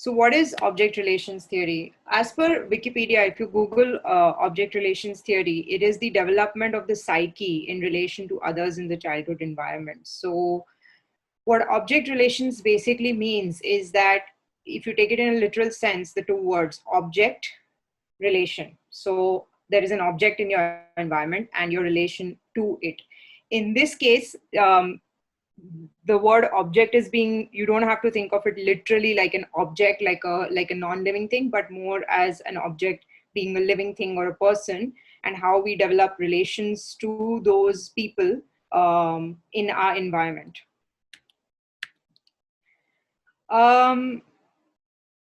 So what is object relations theory? As per Wikipedia, if you Google object relations theory, it is the development of the psyche in relation to others in the childhood environment. So what object relations basically means is that if you take it in a literal sense, the two words object, relation. So there is an object in your environment and your relation to it. In this case, the word object is being, you don't have to think of it literally like an object, like a non-living thing, but more as an object being a living thing or a person, and how we develop relations to those people in our environment. um,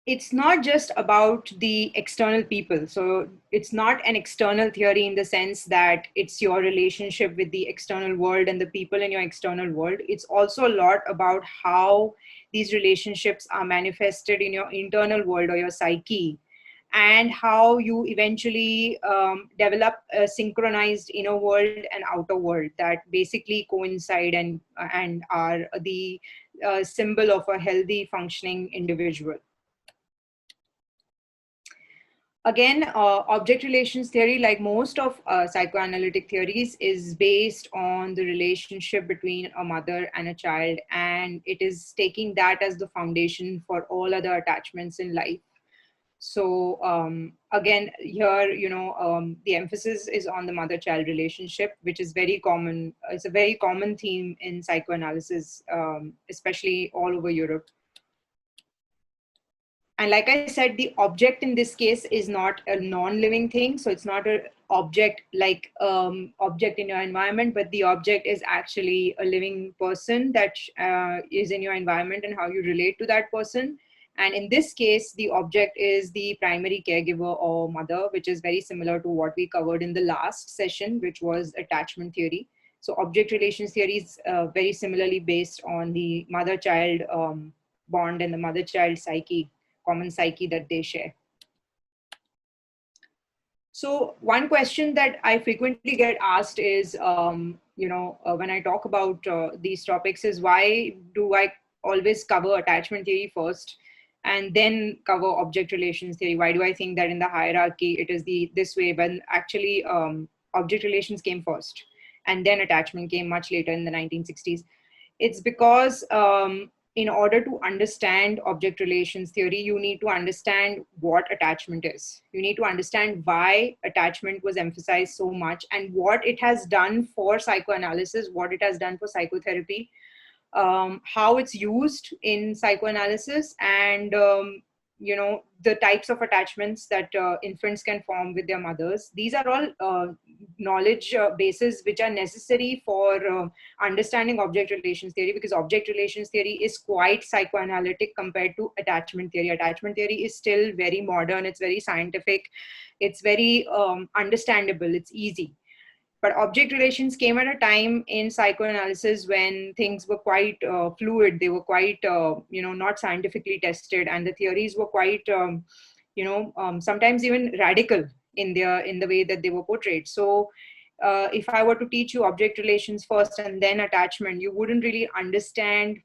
it's not just about the external people. So it's not an external theory in the sense that it's your relationship with the external world and the people in your external world. It's also a lot about how these relationships are manifested in your internal world or your psyche, and how you eventually develop a synchronized inner world and outer world that basically coincide and are the symbol of a healthy functioning individual. Again, object relations theory, like most of psychoanalytic theories, is based on the relationship between a mother and a child, and it is taking that as the foundation for all other attachments in life. So again, here, the emphasis is on the mother-child relationship, which is very common. It's a very common theme in psychoanalysis, especially all over Europe. And like I said, the object in this case is not a non-living thing. So it's not an object like object in your environment, but the object is actually a living person that is in your environment and how you relate to that person. And in this case, the object is the primary caregiver or mother, which is very similar to what we covered in the last session, which was attachment theory. So object relations theory is very similarly based on the mother-child bond and the mother-child psyche, common psyche that they share. So one question that I frequently get asked is, when I talk about these topics, is why do I always cover attachment theory first and then cover object relations theory? Why do I think that in the hierarchy it is this way, when actually object relations came first and then attachment came much later in the 1960s? It's because in order to understand object relations theory, you need to understand what attachment is. You need to understand why attachment was emphasized so much and what it has done for psychoanalysis, what it has done for psychotherapy, how it's used in psychoanalysis, and the types of attachments that infants can form with their mothers. These are all knowledge bases which are necessary for understanding object relations theory, because object relations theory is quite psychoanalytic compared to attachment theory. Attachment theory is still very modern, it's very scientific, it's very understandable, it's easy. But object relations came at a time in psychoanalysis when things were quite fluid. They were quite, not scientifically tested, and the theories were quite, sometimes even radical in the way that they were portrayed. So, if I were to teach you object relations first and then attachment, you wouldn't really understand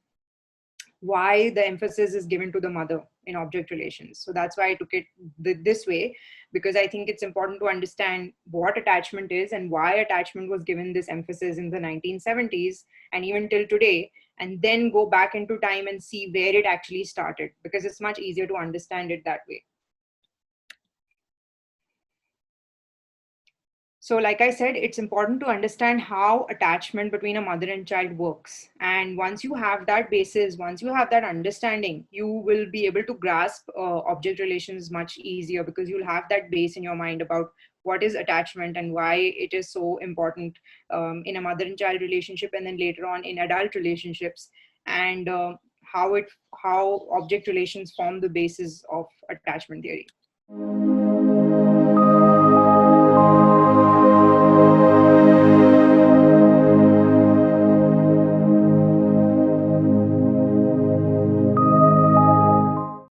why the emphasis is given to the mother in object relations. So that's why I took it this way, because I think it's important to understand what attachment is and why attachment was given this emphasis in the 1970s and even till today, and then go back into time and see where it actually started, because it's much easier to understand it that way. So like I said, it's important to understand how attachment between a mother and child works. And once you have that basis, once you have that understanding, you will be able to grasp object relations much easier, because you'll have that base in your mind about what is attachment and why it is so important in a mother and child relationship, and then later on in adult relationships, and how object relations form the basis of attachment theory.